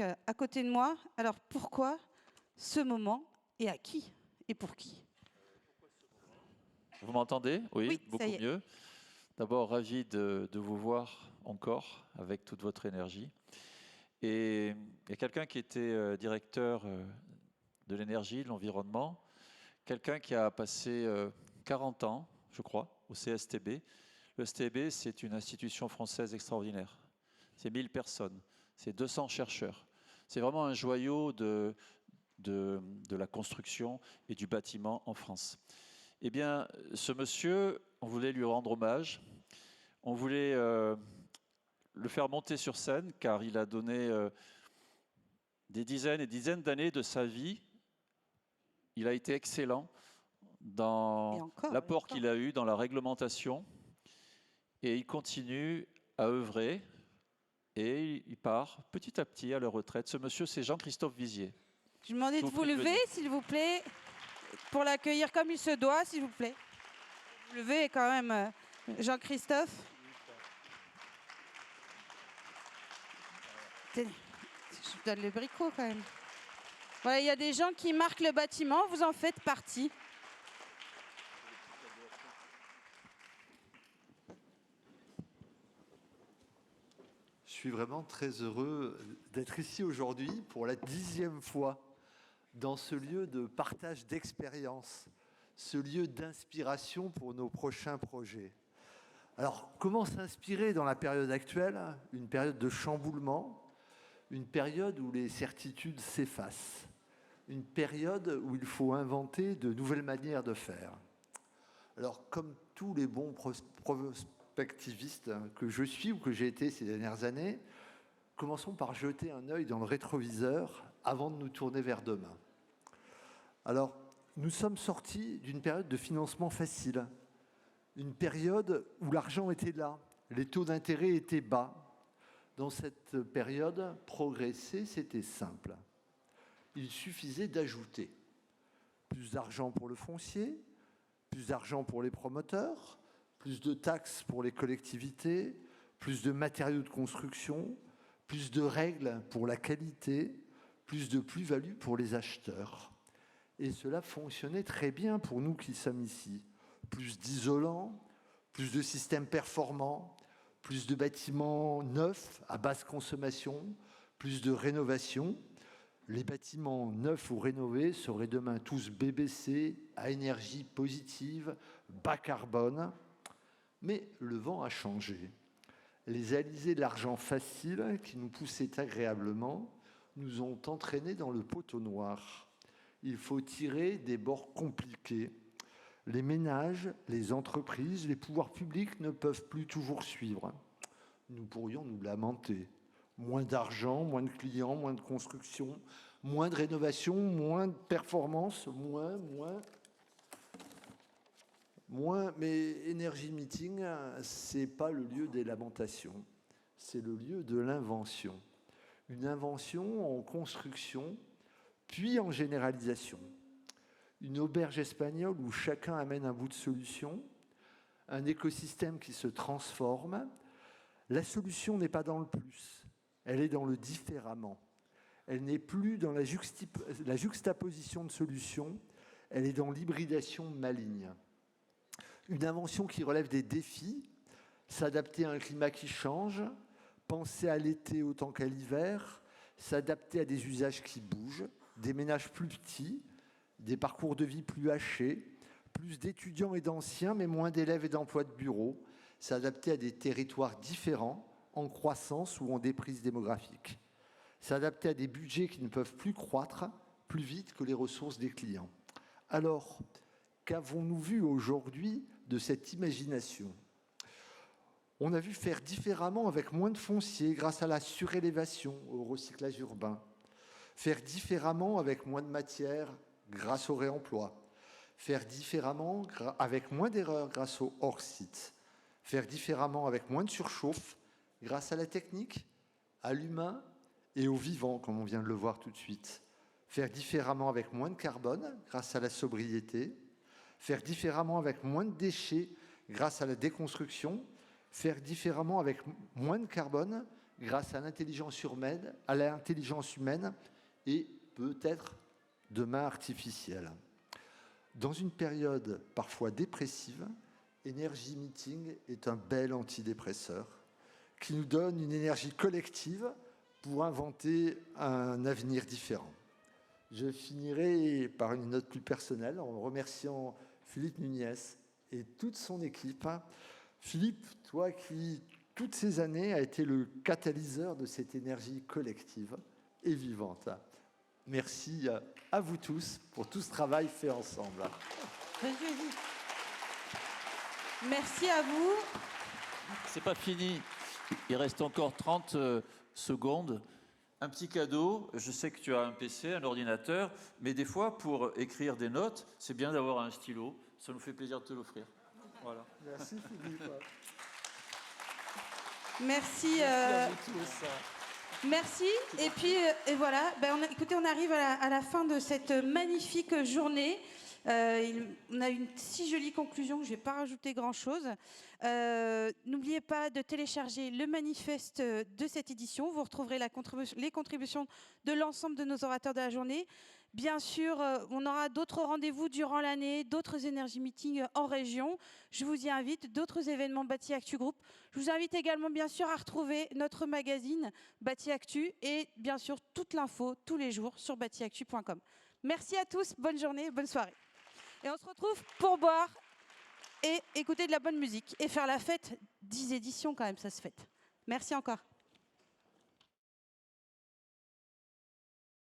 à côté de moi. Alors pourquoi ce moment et à qui et pour qui? Vous m'entendez? Oui, Oui, ça beaucoup y est. mieux. D'abord, ravi de vous voir encore avec toute votre énergie. Et il y a quelqu'un qui était directeur de l'énergie, de l'environnement, quelqu'un qui a passé 40 ans, je crois, au CSTB. Le STB, c'est une institution française extraordinaire. C'est 1000 personnes, c'est 200 chercheurs. C'est vraiment un joyau de la construction et du bâtiment en France. Eh bien, ce monsieur, on voulait lui rendre hommage. On voulait le faire monter sur scène, car il a donné des dizaines et dizaines d'années de sa vie. Il a été excellent Et dans encore, et l'apport encore. qu'il a eu dans la réglementation. Et il continue à œuvrer. Et il part petit à petit à la retraite. Ce monsieur, c'est Jean-Christophe Vizier. Je vous demandais Je de vous vous prie de lever, venir. s'il vous plaît, pour l'accueillir comme il se doit, s'il vous plaît. Vous levez quand même, Jean-Christophe. Je vous donne le bricot quand même. Voilà, il y a des gens qui marquent le bâtiment, vous en faites partie. Je suis vraiment très heureux d'être ici aujourd'hui pour la 10e fois dans ce lieu de partage d'expérience, ce lieu d'inspiration pour nos prochains projets. Alors, comment s'inspirer dans la période actuelle? Une période de chamboulement, une période où les certitudes s'effacent, une période où il faut inventer de nouvelles manières de faire. Alors, comme tous les bons prospectiviste que je suis ou que j'ai été ces dernières années, commençons par jeter un œil dans le rétroviseur avant de nous tourner vers demain. Alors, nous sommes sortis d'une période de financement facile, une période où l'argent était là, les taux d'intérêt étaient bas. Dans cette période, progresser, c'était simple. Il suffisait d'ajouter plus d'argent pour le foncier, plus d'argent pour les promoteurs, plus de taxes pour les collectivités, plus de matériaux de construction, plus de règles pour la qualité, plus de plus-value pour les acheteurs. Et cela fonctionnait très bien pour nous qui sommes ici. Plus d'isolants, plus de systèmes performants, plus de bâtiments neufs à basse consommation, plus de rénovation. Les bâtiments neufs ou rénovés seraient demain tous BBC, à énergie positive, bas carbone. Mais le vent a changé. Les alizés de l'argent facile, qui nous poussaient agréablement, nous ont entraînés dans le poteau noir. Il faut tirer des bords compliqués. Les ménages, les entreprises, les pouvoirs publics ne peuvent plus toujours suivre. Nous pourrions nous lamenter. Moins d'argent, moins de clients, moins de construction, moins de rénovation, moins de performance, moins. Mais Energy Meeting, c'est pas le lieu des lamentations, c'est le lieu de l'invention. Une invention en construction, puis en généralisation. Une auberge espagnole où chacun amène un bout de solution, un écosystème qui se transforme. La solution n'est pas dans le plus, elle est dans le différemment. Elle n'est plus dans la juxtaposition de solutions, elle est dans l'hybridation maligne. Une invention qui relève des défis, s'adapter à un climat qui change, penser à l'été autant qu'à l'hiver, s'adapter à des usages qui bougent, des ménages plus petits, des parcours de vie plus hachés, plus d'étudiants et d'anciens, mais moins d'élèves et d'emplois de bureau, s'adapter à des territoires différents, en croissance ou en déprise démographique, s'adapter à des budgets qui ne peuvent plus croître plus vite que les ressources des clients. Alors, qu'avons-nous vu aujourd'hui de cette imagination? On a vu faire différemment avec moins de foncier grâce à la surélévation, au recyclage urbain. Faire différemment avec moins de matière grâce au réemploi. Faire différemment avec moins d'erreurs grâce au hors-site. Faire différemment avec moins de surchauffe grâce à la technique, à l'humain et au vivant, comme on vient de le voir tout de suite. Faire différemment avec moins de carbone grâce à la sobriété. Faire différemment avec moins de déchets grâce à la déconstruction. Faire différemment avec moins de carbone grâce à l'intelligence humaine et peut-être demain artificielle. Dans une période parfois dépressive, Energy Meeting est un bel antidépresseur qui nous donne une énergie collective pour inventer un avenir différent. Je finirai par une note plus personnelle en remerciant Philippe Nunez et toute son équipe. Philippe, toi qui, toutes ces années, a été le catalyseur de cette énergie collective et vivante. Merci à vous tous pour tout ce travail fait ensemble. Merci à vous. C'est pas fini. Il reste encore 30 secondes. Un petit cadeau. Je sais que tu as un PC, un ordinateur, mais des fois, pour écrire des notes, c'est bien d'avoir un stylo. Ça nous fait plaisir de te l'offrir. Voilà. Merci Philippe. Merci. À vous tous. Merci. Et puis, et voilà. Écoutez, on arrive à la fin de cette magnifique journée. On a une si jolie conclusion que je ne vais pas rajouter grand-chose. N'oubliez pas de télécharger le manifeste de cette édition. Vous retrouverez les contributions de l'ensemble de nos orateurs de la journée. Bien sûr, on aura d'autres rendez-vous durant l'année, d'autres Energy Meetings en région. Je vous y invite, d'autres événements Bâti Actu Group. Je vous invite également, bien sûr, à retrouver notre magazine Bâti Actu et, bien sûr, toute l'info tous les jours sur batiactu.com. Merci à tous, bonne journée, bonne soirée. Et on se retrouve pour boire et écouter de la bonne musique et faire la fête. 10 éditions quand même, ça se fête. Merci encore.